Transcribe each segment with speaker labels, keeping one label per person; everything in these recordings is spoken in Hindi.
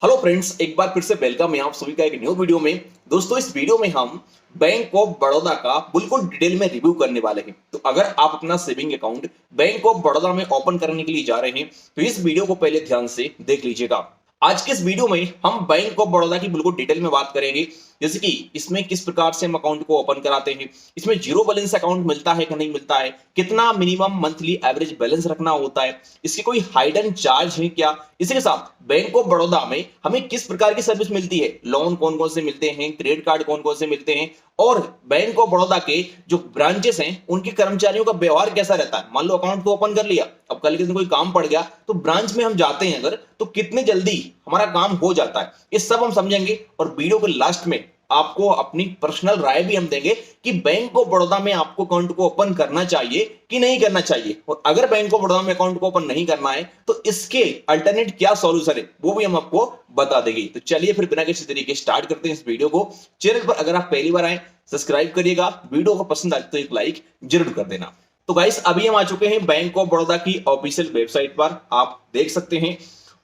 Speaker 1: हेलो फ्रेंड्स, एक बार फिर से वेलकम है आप सभी का एक न्यू वीडियो में। दोस्तों, इस वीडियो में हम बैंक ऑफ बड़ौदा का बिल्कुल डिटेल में रिव्यू करने वाले हैं। तो अगर आप अपना saving account bank of Baroda में ओपन करने के लिए जा रहे हैं तो इस वीडियो को पहले ध्यान से देख लीजिएगा। आज के इस वीडियो में हम बैंक ऑफ बड़ौदा की बिल्कुल डिटेल में बात करेंगे, जैसे कि इसमें किस प्रकार से हम अकाउंट को ओपन कराते हैं, इसमें जीरो बैलेंस अकाउंट मिलता है कि नहीं मिलता है, कितना मिनिमम मंथली एवरेज बैलेंस रखना होता है, इसकी कोई हाइडन चार्ज है क्या, इसी के साथ बैंक ऑफ बड़ौदा में हमें किस प्रकार की सर्विस मिलती है, लोन कौन कौन से मिलते हैं, क्रेडिट कार्ड कौन कौन से मिलते हैं, और बैंक ऑफ बड़ौदा के जो ब्रांचेस हैं उनके कर्मचारियों का व्यवहार कैसा रहता है। मान लो अकाउंट तो ओपन कर लिया, अब कल के दिन कोई काम पड़ गया तो ब्रांच में हम जाते हैं अगर, तो कितने जल्दी हमारा काम हो जाता है, ये सब हम समझेंगे। और वीडियो के लास्ट में आपको अपनी पर्सनल राय भी हम देंगे कि बैंक ऑफ बड़ौदा में आपको अकाउंट को ओपन करना चाहिए कि नहीं करना चाहिए, और अगर बैंक ऑफ बड़ौदा में अकाउंट को ओपन नहीं करना है तो इसके अल्टरनेट क्या सॉल्यूशन है वो भी हम आपको बता देंगे। तो चलिए फिर बिना किसी तरीके स्टार्ट करते हैं इस वीडियो को। चैनल पर अगर आप पहली बार आए सब्सक्राइब करिएगा, वीडियो को पसंद आए तो एक लाइक जरूर कर देना। तो गाइस, अभी हम आ चुके हैं बैंक ऑफ बड़ौदा की ऑफिशियल वेबसाइट पर, आप देख सकते हैं,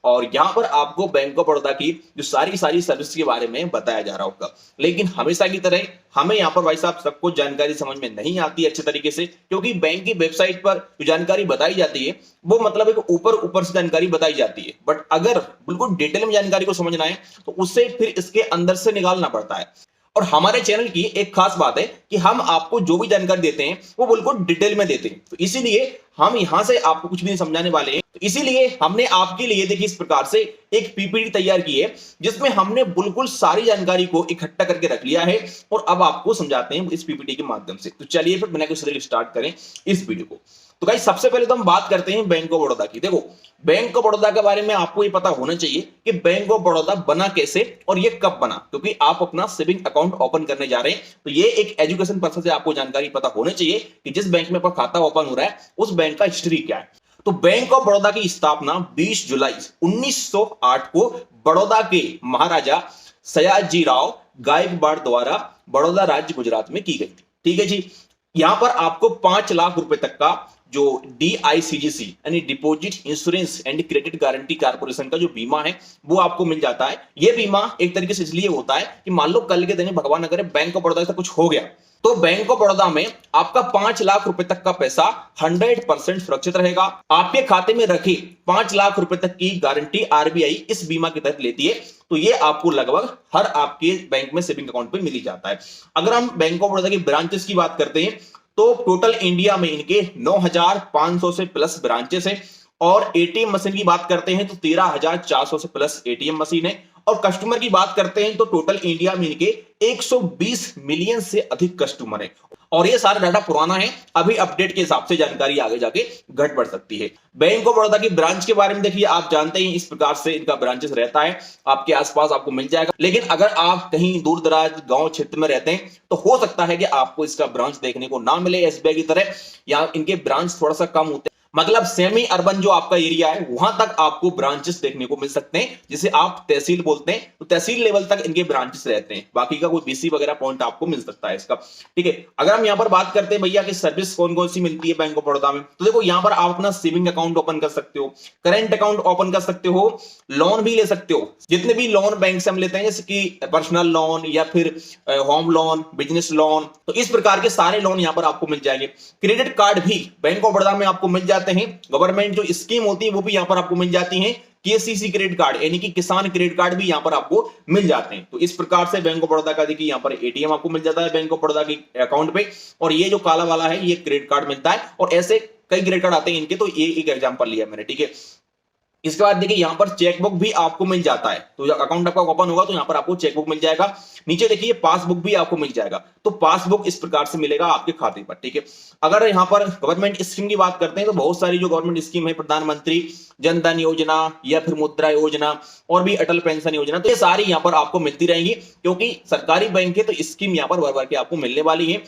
Speaker 1: और यहां पर आपको बैंक ऑफ बड़ौदा की जो सारी सर्विस के बारे में बताया जा रहा होगा। लेकिन हमेशा की तरह हमें यहां पर भाई साहब सब कुछ जानकारी समझ में नहीं आती अच्छे तरीके से, क्योंकि बैंक की वेबसाइट पर जो जानकारी बताई जाती है वो मतलब एक ऊपर से जानकारी बताई जाती है, बट अगर बिल्कुल डिटेल में जानकारी को समझना है तो उससे फिर इसके अंदर से निकालना पड़ता है। और हमारे चैनल की एक खास बात है कि हम आपको जो भी जानकारी देते हैं वो बिल्कुल डिटेल में देते हैं, तो इसीलिए हम यहां से आपको कुछ भी नहीं समझाने वाले हैं। तो इसीलिए हमने आपके लिए देखिए इस प्रकार से एक पीपीटी तैयार की है, जिसमें हमने बिल्कुल सारी जानकारी को इकट्ठा करके रख लिया है और अब आपको समझाते हैं इस पीपीटी के माध्यम से। तो चलिए फिर बिना किसी स्टार्ट करें इस वीडियो को। तो गाइस, सबसे पहले तो हम बात करते हैं बैंक ऑफ बड़ौदा की। देखो, बैंक ऑफ बड़ौदा के बारे में आपको ये पता होना चाहिए कि बैंक ऑफ बड़ौदा बना कैसे और ये कब बना, क्योंकि आप अपना सेविंग अकाउंट ओपन करने जा रहे हैं तो ये एक एजुकेशन पर्पस से आपको जानकारी पता होनी चाहिए कि जिस बैंक में आपका खाता ओपन हो रहा है उस बैंक का हिस्ट्री क्या है। तो बैंक ऑफ बड़ौदा की स्थापना 20 जुलाई 1908 को बड़ौदा के महाराजा सयाजीराव गायकवाड़ द्वारा बड़ौदा राज्य गुजरात में की गई थी। ठीक है जी। यहां पर आपको 5 लाख रुपए तक का जो DICGC यानी deposit insurance and credit guarantee corporation का जो बीमा है वो आपको मिल जाता है। ये बीमा एक तरीके से इसलिए होता है कि मान लो कल के दिन भगवान न करे बैंक ऑफ बड़ौदा से कुछ हो गया तो बैंक ऑफ बड़ौदा में आपका 5 लाख रुपए तक का पैसा 100% सुरक्षित रहेगा। आपके खाते में रखे 5 लाख रुपए तक की गारंटी RBI इस बीमा के तहत लेती है, तो ये आपको लगभग हर आपके बैंक में सेविंग अकाउंट पे मिल ही जाता है। अगर हम बैंक ऑफ बड़ौदा की ब्रांचेस की बात करते हैं तो टोटल इंडिया में इनके 9,500 से प्लस ब्रांचेस हैं, और एटीएम मशीन की बात करते हैं तो 13,400 से प्लस एटीएम मशीन है, और कस्टमर की बात करते हैं तो टोटल इंडिया में इनके 120 मिलियन से अधिक कस्टमर है। और ये सारा डाटा पुराना है, अभी अपडेट के हिसाब से जानकारी आगे जाके घट बढ़ सकती है। बैंक ऑफ बड़ौदा की ब्रांच के बारे में देखिए, आप जानते हैं इस प्रकार से इनका ब्रांचेस रहता है, आपके आसपास आपको मिल जाएगा। लेकिन अगर आप कहीं दूर दराज गांव क्षेत्र में रहते हैं तो हो सकता है कि आपको इसका ब्रांच देखने को ना मिले SBI की तरह, या इनके ब्रांच थोड़ा सा कम होते हैं, मतलब सेमी अर्बन जो आपका एरिया है वहां तक आपको ब्रांचेस देखने को मिल सकते हैं, जिसे आप तहसील बोलते हैं, तो तहसील लेवल तक इनके ब्रांचेस रहते हैं। बाकी का कोई BC वगैरह पॉइंट आपको मिल सकता है इसका। ठीक है, अगर हम यहां पर बात करते हैं भैया कि सर्विस कौन कौन सी मिलती है बैंक ऑफ बड़ौदा में, तो देखो यहां पर आप अपना सेविंग अकाउंट ओपन कर सकते हो, करेंट अकाउंट ओपन कर सकते हो, लोन भी ले सकते हो। जितने भी लोन बैंक से हम लेते हैं, जैसे कि पर्सनल लोन या फिर होम लोन, बिजनेस लोन, तो इस प्रकार के सारे लोन यहां पर आपको मिल जाएंगे। क्रेडिट कार्ड भी बैंक ऑफ बड़ौदा में आपको मिल जाते हैं, गवर्नमेंट जो स्कीम होती है वो भी यहां पर आपको मिल जाती है। KCC क्रेडिट कार्ड यानी कि किसान क्रेडिट कार्ड भी यहां पर आपको मिल जाते हैं। तो इस प्रकार से बैंक ऑफ बड़ौदा का देखिए यहां पर ATM आपको मिल जाता है बैंक ऑफ बड़ौदा के अकाउंट पे, और ये जो काला वाला है ये क्रेडिट कार्ड मिलता है, और ऐसे कई क्रेडिट कार्ड आते हैं इनके, तो ये एक एग्जांपल लिया मैंने। ठीक है, इसके बाद देखिए यहां पर चेकबुक भी आपको मिल जाता है, तो जब अकाउंट आपका ओपन होगा तो यहां पर आपको चेकबुक मिल जाएगा। नीचे देखिए पासबुक भी आपको मिल जाएगा, तो पासबुक इस प्रकार से मिलेगा आपके खाते पर। ठीक है, अगर यहां पर गवर्नमेंट स्कीम की बात करते हैं तो बहुत सारी जो गवर्नमेंट स्कीम है, प्रधानमंत्री जन धन योजना या फिर मुद्रा योजना और भी अटल पेंशन योजना, तो ये सारी यहां पर आपको मिलती रहेंगी, क्योंकि सरकारी बैंक है तो स्कीम यहां पर भर भर के आपको मिलने वाली है।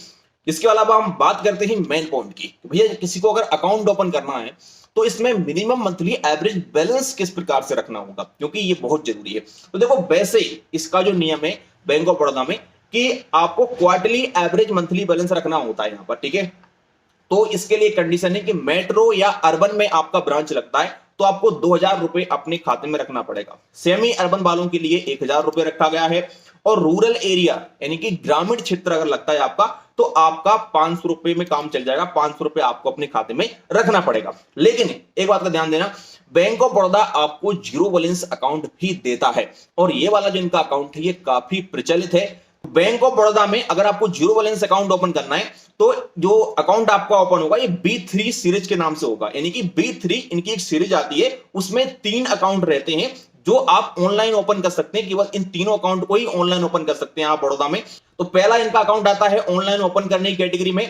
Speaker 1: इसके अलावा हम बात करते हैं मेन पॉइंट की, तो भैया किसी को अगर अकाउंट ओपन करना है तो इसमें मिनिमम मंथली एवरेज बैलेंस किस प्रकार से रखना होगा, क्योंकि ये बहुत जरूरी है। तो देखो, वैसे इसका जो नियम है बैंक ऑफ बड़ौदा में कि आपको क्वार्टरली एवरेज मंथली बैलेंस रखना होता है यहां पर। ठीक है, तो इसके लिए कंडीशन है कि मेट्रो या अर्बन में आपका ब्रांच लगता है तो आपको 2000 रुपए अपने खाते में रखना पड़ेगा। सेमी अर्बन वालों के लिए 1000 रुपए रखा गया है और रूरल एरिया यानी कि ग्रामीण क्षेत्र अगर लगता है आपका तो आपका 500 रुपए में काम चल जाएगा। 500 रुपए आपको अपने खाते में रखना पड़ेगा। लेकिन एक बात का ध्यान देना, बैंक ऑफ बड़ौदा आपको जीरो बैलेंस अकाउंट भी देता है और ये वाला जो इनका अकाउंट है ये काफी प्रचलित है। बैंक ऑफ बड़ौदा में अगर आपको जीरो बैलेंस अकाउंट ओपन करना है तो जो अकाउंट आपका ओपन होगा ये B3 सीरीज के नाम से होगा। यानी कि B3 इनकी एक सीरीज आती है, उसमें 3 अकाउंट रहते हैं जो आप ऑनलाइन ओपन कर सकते हैं। केवल इन तीनों अकाउंट को ही ऑनलाइन ओपन कर सकते हैं आप बड़ौदा में। तो पहला इनका अकाउंट आता है ऑनलाइन ओपन करने की कैटेगरी में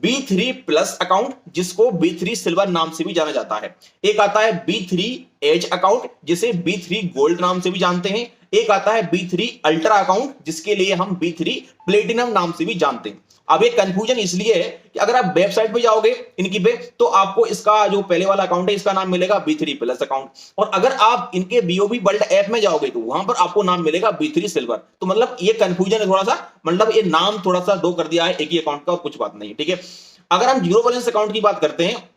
Speaker 1: B3 प्लस अकाउंट, जिसको B3 सिल्वर नाम से भी जाना जाता है। एक आता है B3 एज अकाउंट, जिसे B3 गोल्ड नाम से भी जानते हैं। एक आता है B3 अल्ट्रा अकाउंट, जिसके लिए हम B3 प्लेटिनम नाम से भी जानते हैं। अब ये कंफ्यूजन इसलिए है कि अगर आप वेबसाइट पे जाओगे इनकी पे तो आपको इसका जो पहले वाला अकाउंट है इसका नाम मिलेगा B3 प्लस अकाउंट, और अगर आप इनके BOB वर्ल्ड ऐप में जाओगे तो वहां पर आपको नाम मिलेगा B3 सिल्वर। तो मतलब ये कंफ्यूजन है थोड़ा सा, मतलब ये नाम थोड़ा सा दो कर दिया है एक ही अकाउंट का और कुछ बात नहीं, ठीक है। अगर हम जीरो बैलेंस अकाउंट की बात करते हैं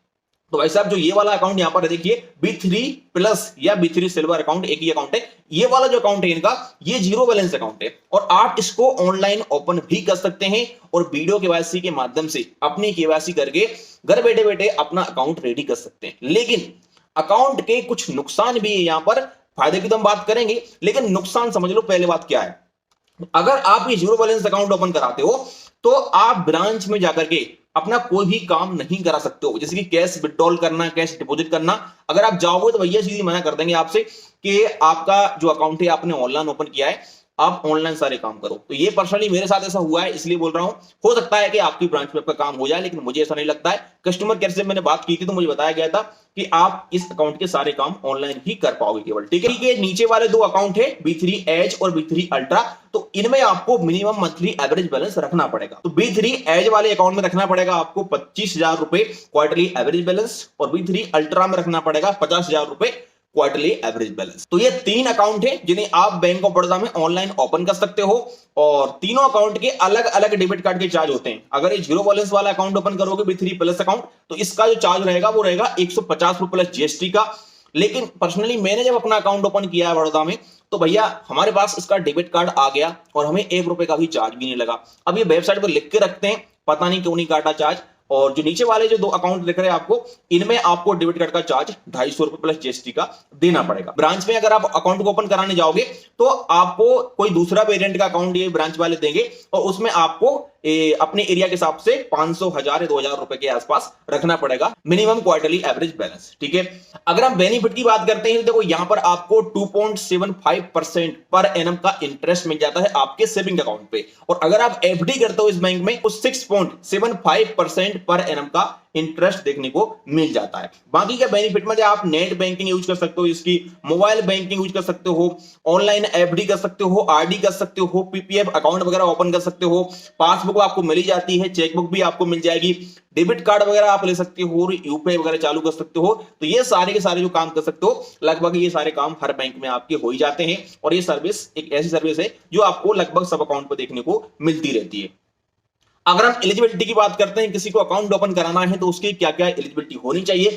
Speaker 1: तो भाई साहब जो ये वाला अकाउंट यहां पर देखिए B3 प्लस या B3 सिल्वर अकाउंट एक ही अकाउंट है। ये वाला जो अकाउंट है इनका ये जीरो बैलेंस अकाउंट है और आप इसको ऑनलाइन ओपन भी कर सकते हैं और वीडियो केवाईसी के माध्यम से अपनी केवाईसी करके घर बैठे बैठे अपना अकाउंट रेडी कर सकते हैं। लेकिन अकाउंट के कुछ नुकसान भी है यहां पर। फायदे की तो हम बात करेंगे लेकिन नुकसान समझ लो पहले बात क्या है। अगर आप ये जीरो बैलेंस अकाउंट ओपन कराते हो तो आप ब्रांच में जाकर के अपना कोई भी काम नहीं करा सकते हो, जैसे कि कैश विड्रॉल करना, कैश डिपॉजिट करना। अगर आप जाओगे तो भैया सीधी मना कर देंगे आपसे कि आपका जो अकाउंट है आपने ऑनलाइन ओपन किया है, आप ऑनलाइन सारे काम करो। तो ये पर्सनली मेरे साथ ऐसा हुआ है इसलिए बोल रहा हूं। हो सकता है कि आपकी ब्रांच में आपका काम हो जाए लेकिन मुझे ऐसा नहीं लगता है। कस्टमर केयर से मैंने बात की थी तो मुझे बताया गया था कि आप इस अकाउंट के सारे काम ऑनलाइन ही कर पाओगे केवल, ठीक है। ये नीचे वाले दो अकाउंट है B3 एज और B3 अल्ट्रा, तो इनमें आपको मिनिमम मंथली एवरेज बैलेंस रखना पड़ेगा। तो B3 एज वाले अकाउंट में रखना पड़ेगा आपको 25,000 रुपए क्वार्टरली एवरेज बैलेंस और B3 अल्ट्रा में रखना पड़ेगा 50,000 रुपए क्वार्टरली एवरेज बैलेंस। तो ये 3 अकाउंट है जिन्हें आप बैंक ऑफ बड़ौदा में ऑनलाइन ओपन कर सकते हो और तीनों अकाउंट के अलग अलग डेबिट कार्ड के चार्ज होते हैं। अगर ये जीरो बैलेंस वाला अकाउंट ओपन करोगे B3 प्लस अकाउंट तो इसका जो चार्ज रहेगा वो रहेगा 150 रुपए प्लस GST का। लेकिन पर्सनली मैंने जब अपना अकाउंट ओपन किया है बड़ौदा में तो भैया हमारे पास इसका डेबिट कार्ड आ गया और हमें 1 रुपए का भी चार्ज भी नहीं लगा। अब ये वेबसाइट पर लिख के रखते हैं, पता नहीं क्यों नहीं काटा चार्ज। और जो नीचे वाले जो दो अकाउंट दिख रहे हैं आपको, इनमें आपको डेबिट कार्ड का चार्ज 250 रुपए प्लस GST का देना पड़ेगा। ब्रांच में अगर आप अकाउंट को ओपन कराने जाओगे तो आपको कोई दूसरा वेरिएंट का अकाउंट ये ब्रांच वाले देंगे और उसमें आपको अपने एरिया के हिसाब से 500, 1000 या 2000 रुपए के आसपास रखना पड़ेगा मिनिमम क्वार्टरली एवरेज बैलेंस, ठीक है। अगर हम बेनिफिट की बात करते हैं तो देखो यहां पर आपको 2.75% पर एनम का इंटरेस्ट मिल जाता है आपके सेविंग अकाउंट पे, और अगर आप FD करते हो इस बैंक में तो 6.75% पर एनम का इंटरेस्ट देखने को मिल जाता है। बाकी के बेनिफिट में आप नेट बैंकिंग यूज कर सकते हो, इसकी मोबाइल बैंकिंग यूज कर सकते हो, ऑनलाइन FD कर सकते हो, RD कर सकते हो, PPF अकाउंट वगैरह ओपन कर सकते हो, पासबुक आपको मिल जाती है, चेकबुक भी आपको मिल जाएगी, डेबिट कार्ड वगैरह आप ले सकते हो, UPI वगैरह चालू कर सकते हो। तो ये सारे के सारे जो काम कर सकते हो लगभग ये सारे काम हर बैंक में आपके हो ही जाते हैं और ये सर्विस एक ऐसी सर्विस है जो आपको लगभग सब अकाउंट पर देखने को मिलती रहती है। अगर हम एलिजिबिलिटी की बात करते हैं, किसी को अकाउंट ओपन कराना है तो उसकी क्या क्या एलिजिबिलिटी होनी चाहिए,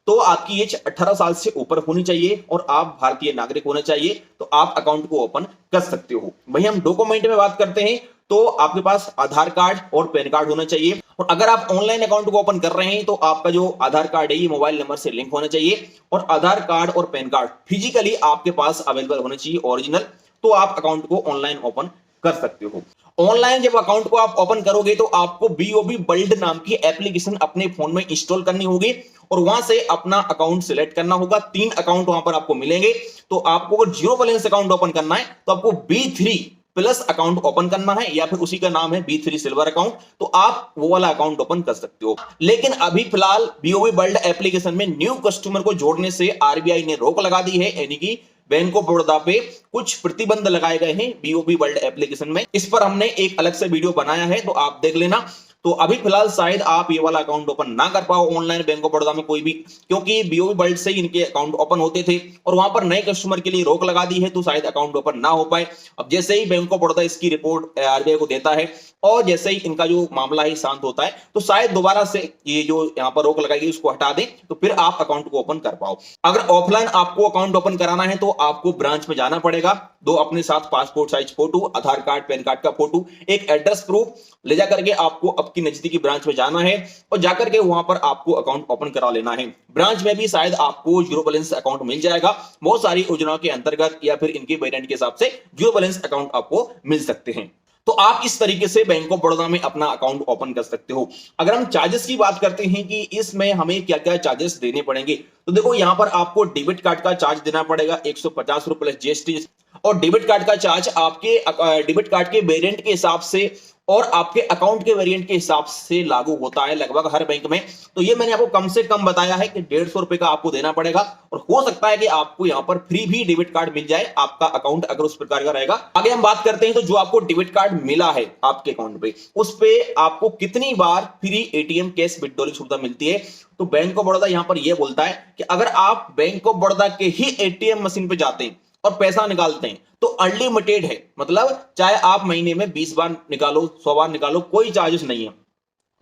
Speaker 1: तो आपकी एज 18 साल से ऊपर होनी चाहिए और आप भारतीय नागरिक होना चाहिए तो आप अकाउंट को ओपन कर सकते हो। वही हम डॉक्यूमेंट में बात करते हैं तो आपके पास आधार कार्ड और पैन कार्ड होना चाहिए, और अगर आप ऑनलाइन अकाउंट को ओपन कर रहे हैं तो आपका जो आधार कार्ड है ये मोबाइल नंबर से लिंक होना चाहिए और आधार कार्ड और पैन कार्ड फिजिकली आपके पास अवेलेबल होना चाहिए ओरिजिनल, तो आप अकाउंट को ऑनलाइन ओपन कर सकते हो। ऑनलाइन जब अकाउंट को आप ओपन करोगे तो आपको BOB वर्ल्ड नाम की एप्लीकेशन अपने फोन में इंस्टॉल करनी होगी और वहां से अपना अकाउंट सिलेक्ट करना होगा। 3 अकाउंट वहां पर आपको मिलेंगे। तो आपको अगर जीरो बैलेंस अकाउंट ओपन करना है तो आपको B3 प्लस अकाउंट ओपन करना है या फिर उसी का नाम है B3 सिल्वर अकाउंट, तो आप वो वाला अकाउंट ओपन कर सकते हो। लेकिन अभी फिलहाल BOB वर्ल्ड एप्लीकेशन में न्यू कस्टमर को जोड़ने से RBI ने रोक लगा दी है, यानी कि बैंक ऑफ बड़ौदा पे कुछ प्रतिबंध लगाए गए हैं BOB वर्ल्ड एप्लीकेशन में। इस पर हमने एक अलग से वीडियो बनाया है तो आप देख लेना। तो अभी फिलहाल शायद आप ये वाला अकाउंट ओपन ना कर पाओ ऑनलाइन बैंक ऑफ बड़ौदा में कोई भी, क्योंकि बीओबी वर्ल्ड से ही इनके अकाउंट ओपन होते थे और वहां पर नए कस्टमर के लिए रोक लगा दी है, तो शायद अकाउंट ओपन ना हो पाए। अब जैसे ही बैंक ऑफ बड़ौदा इसकी रिपोर्ट आरबीआई को देता है और जैसे ही इनका जो मामला है शांत होता है, तो शायद दोबारा से ये जो यहाँ पर रोक लगाई गई उसको हटा दें, तो फिर आप अकाउंट को ओपन कर पाओ। अगर ऑफलाइन आपको अकाउंट ओपन कराना है तो आपको ब्रांच में जाना पड़ेगा, दो अपने साथ पासपोर्ट साइज फोटो, आधार कार्ड, पैन कार्ड का फोटो, एक एड्रेस प्रूफ ले जा करके आपको आपकी नजदीकी ब्रांच में जाना है और जाकर के वहां पर आपको अकाउंट ओपन करा लेना है। ब्रांच में भी शायद आपको जीरो बैलेंस अकाउंट मिल जाएगा, बहुत सारी योजनाओं के अंतर्गत या फिर इनके वेरिएंट के हिसाब से जीरो बैलेंस अकाउंट आपको मिल सकते हैं। तो आप इस तरीके से बैंक ऑफ बड़ौदा में अपना अकाउंट ओपन कर सकते हो। अगर हम चार्जेस की बात करते हैं कि इसमें हमें क्या क्या चार्जेस देने पड़ेंगे, तो देखो यहां पर आपको डेबिट कार्ड का चार्ज देना पड़ेगा 150 रुपए प्लस जीएसटी, और डेबिट कार्ड का चार्ज आपके डेबिट कार्ड के वेरिएंट के हिसाब से और आपके अकाउंट के वेरिएंट के हिसाब से लागू होता है लगभग हर बैंक में। तो ये मैंने आपको कम से कम बताया है कि 150 रुपए का आपको देना पड़ेगा, और हो सकता है कि आपको यहाँ पर फ्री भी डेबिट कार्ड मिल जाए आपका अकाउंट अगर उस प्रकार का रहेगा। आगे हम बात करते हैं तो जो आपको डेबिट कार्ड मिला है आपके अकाउंट पे, उस पे आपको कितनी बार फ्री एटीएम कैश विड्रॉल की सुविधा मिलती है। तो बैंक ऑफ बड़ौदा यहाँ पर यह बोलता है कि अगर आप बैंक ऑफ बड़ौदा के ही एटीएम मशीन पे जाते हैं और पैसा निकालते हैं तो अनलिमिटेड है, मतलब चाहे आप महीने में 20 बार निकालो, 100 बार निकालो, कोई चार्जेस नहीं है।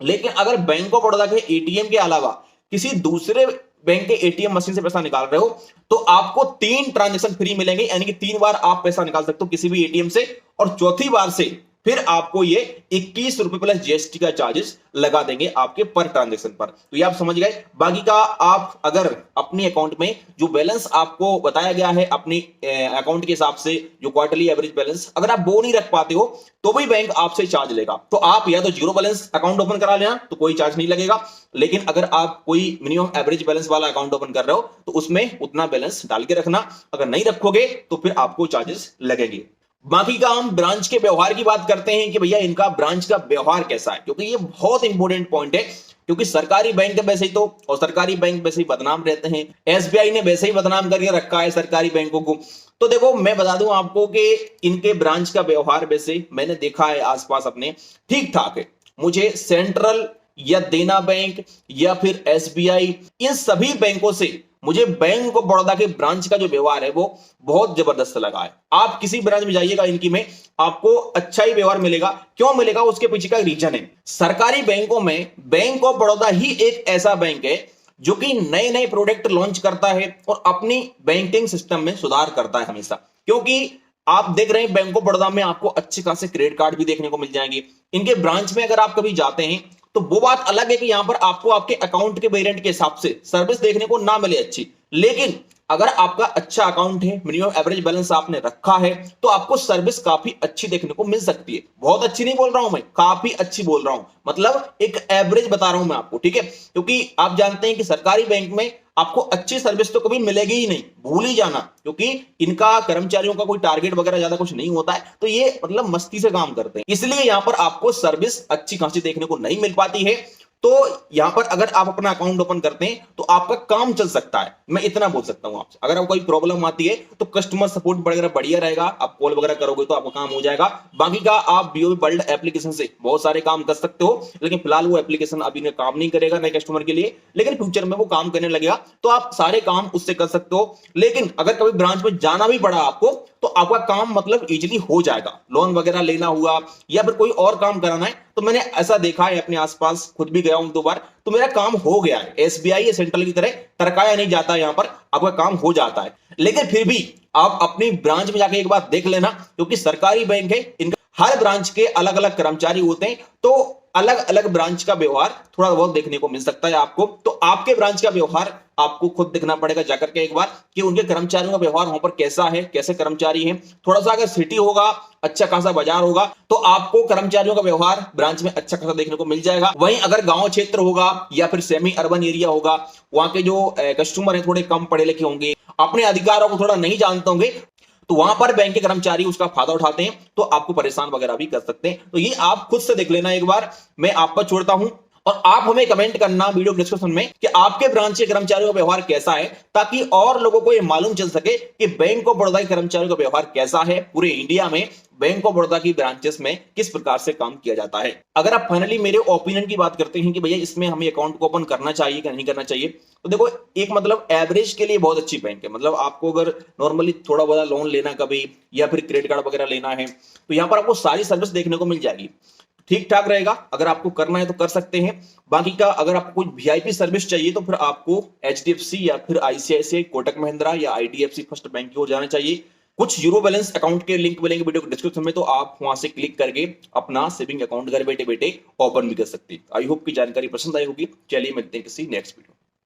Speaker 1: लेकिन अगर बैंक ऑफ बड़ौदा के एटीएम के अलावा किसी दूसरे बैंक के एटीएम मशीन से पैसा निकाल रहे हो तो आपको 3 ट्रांजेक्शन फ्री मिलेंगे, यानी कि 3 बार आप पैसा निकाल सकते हो किसी भी एटीएम से, और चौथी बार से फिर आपको ये 21 रुपए प्लस जीएसटी का चार्जेस लगा देंगे आपके पर ट्रांजेक्शन पर। तो ये आप समझ गए। बाकी का आप अगर अपने अकाउंट में जो बैलेंस आपको बताया गया है अपनी अकाउंट के हिसाब से, जो क्वार्टरली एवरेज बैलेंस, अगर आप वो नहीं रख पाते हो तो भी बैंक आपसे चार्ज लेगा। तो आप या तो जीरो बैलेंस अकाउंट ओपन करा लेना तो कोई चार्ज नहीं लगेगा, लेकिन अगर आप कोई मिनिमम एवरेज बैलेंस वाला अकाउंट ओपन कर रहे हो तो उसमें उतना बैलेंस डाल के रखना, अगर नहीं रखोगे तो फिर आपको चार्जेस लगेंगे। बाकी का हम ब्रांच के व्यवहार की बात करते हैं कि भैया इनका ब्रांच का व्यवहार कैसा है, क्योंकि ये बहुत इंपॉर्टेंट पॉइंट है। क्योंकि सरकारी बैंक वैसे ही तो, और सरकारी बैंक वैसे ही बदनाम रहते हैं, एसबीआई ने वैसे ही बदनाम करके रखा है सरकारी बैंकों को। तो देखो मैं बता दूं आपको कि इनके ब्रांच का व्यवहार वैसे मैंने देखा है आसपास अपने, ठीक ठाक है। मुझे सेंट्रल या देना बैंक या फिर एसबीआई, इन सभी बैंकों से मुझे बैंक ऑफ बड़ौदा के ब्रांच का जो व्यवहार है वो बहुत जबरदस्त लगा है। आप किसी ब्रांच में जाइएगा इनकी में, आपको अच्छा ही व्यवहार मिलेगा। क्यों मिलेगा, उसके पीछे का रीजन है। सरकारी बैंकों में बैंक ऑफ बड़ौदा ही एक ऐसा बैंक है जो कि नए नए प्रोडक्ट लॉन्च करता है और अपनी बैंकिंग सिस्टम में सुधार करता है हमेशा। क्योंकि आप देख रहे हैं बैंक ऑफ बड़ौदा में आपको अच्छे खासे क्रेडिट कार्ड भी देखने को मिल जाएंगे। इनके ब्रांच में अगर आप कभी जाते हैं तो वो बात अलग है कि यहां पर आपको आपके अकाउंट के वेरिएंट के हिसाब से सर्विस देखने को ना मिले अच्छी, लेकिन अगर आपका अच्छा अकाउंट है, मिनिमम एवरेज बैलेंस आपने रखा है, तो आपको सर्विस काफी अच्छी देखने को मिल सकती है। बहुत अच्छी नहीं बोल रहा हूं मैं, काफी अच्छी बोल रहा हूं, मतलब एक एवरेज बता रहा हूं मैं आपको, ठीक है। क्योंकि आप जानते हैं कि सरकारी बैंक में आपको अच्छी सर्विस तो कभी मिलेगी ही नहीं, भूल ही जाना, क्योंकि इनका कर्मचारियों का कोई टारगेट वगैरह ज्यादा कुछ नहीं होता है, तो ये मतलब मस्ती से काम करते हैं, इसलिए यहां पर आपको सर्विस अच्छी खासी देखने को नहीं मिल पाती है। तो यहां पर अगर आप अपना अकाउंट ओपन करते हैं तो आपका काम चल सकता है, मैं इतना बोल सकता हूं आपसे। अगर आपको कोई प्रॉब्लम आती है तो कस्टमर सपोर्ट वगैरह बढ़िया रहेगा, आप कॉल वगैरह करोगे तो आपका काम हो जाएगा। बाकी का आप बीओबी वर्ल्ड एप्लीकेशन से बहुत सारे काम कर सकते हो, लेकिन फिलहाल वो एप्लीकेशन अभी ने काम नहीं करेगा नए कस्टमर के लिए, लेकिन फ्यूचर में वो काम करने लगेगा, तो आप सारे काम उससे कर सकते हो। लेकिन अगर कभी ब्रांच में जाना भी पड़ा आपको तो आपका काम मतलब इजीली हो जाएगा। लोन वगैरह लेना हुआ या फिर कोई और काम कराना है, तो मैंने ऐसा देखा है अपने आसपास, खुद भी गया हूं 2 बार, तो मेरा काम हो गया है। एसबीआई या सेंट्रल की तरह तरकाया नहीं जाता, यहां पर आपका काम हो जाता है। लेकिन फिर भी आप अपनी ब्रांच में जाके एक बार देख लेना, क्योंकि सरकारी बैंक है, इनका हर ब्रांच के अलग अलग कर्मचारी होते हैं, तो अलग अलग ब्रांच का व्यवहार थोड़ा बहुत देखने को मिल सकता है आपको। तो आपके ब्रांच का व्यवहार आपको खुद देखना पड़ेगा जाकर के एक बार, कि उनके कर्मचारियों का व्यवहार वहां पर कैसा है, कैसे कर्मचारी हैं। थोड़ा सा अगर सिटी होगा, अच्छा खासा बाजार होगा, तो आपको कर्मचारियों का व्यवहार ब्रांच में अच्छा खासा देखने को मिल जाएगा। वहीं अगर गांव क्षेत्र होगा या फिर सेमी अर्बन एरिया होगा, वहां के जो कस्टमर है थोड़े कम पढ़े लिखे होंगे, अपने अधिकारों को थोड़ा नहीं जानते होंगे, तो वहां पर बैंक के कर्मचारी उसका फायदा उठाते हैं, तो आपको परेशान वगैरह भी कर सकते हैं। तो ये आप खुद से देख लेना एक बार, मैं आप पर छोड़ता हूं। और आप हमें कमेंट करना वीडियो डिस्क्रिप्शन में कि आपके ब्रांच के कर्मचारियों का व्यवहार कैसा है, ताकि और लोगों को यह मालूम चल सके कि बैंक ऑफ बड़ौदा के कर्मचारियों का व्यवहार कैसा है, पूरे इंडिया में बैंक ऑफ बड़ौदा की ब्रांचेस में किस प्रकार से काम किया जाता है। अगर आप फाइनली मेरे ओपिनियन की बात करते हैं कि भैया इसमें हमें अकाउंट को ओपन करना चाहिए कि नहीं करना चाहिए, तो देखो एक मतलब एवरेज के लिए बहुत अच्छी बैंक है। मतलब आपको अगर नॉर्मली थोड़ा बड़ा लोन लेना कभी या फिर क्रेडिट कार्ड वगैरह लेना है, तो यहां पर आपको सारी सर्विस देखने को मिल जाएगी। ठीक ठाक रहेगा, अगर आपको करना है तो कर सकते हैं। बाकी का अगर आपको कोई वीआईपी सर्विस चाहिए तो फिर आपको एचडीएफसी या फिर आईसीआईसीआई, कोटक महिंद्रा या आईडीएफसी फर्स्ट बैंक की ओर जाना चाहिए। कुछ जीरो बैलेंस अकाउंट के लिंक मिलेंगे वीडियो डिस्क्रिप्शन में, तो आप वहां से क्लिक करके अपना सेविंग अकाउंट घर बैठे बैठे ओपन भी कर सकते हैं। आई होप की जानकारी पसंद आई होगी। चलिए मिलते हैं किसी नेक्स्ट वीडियो।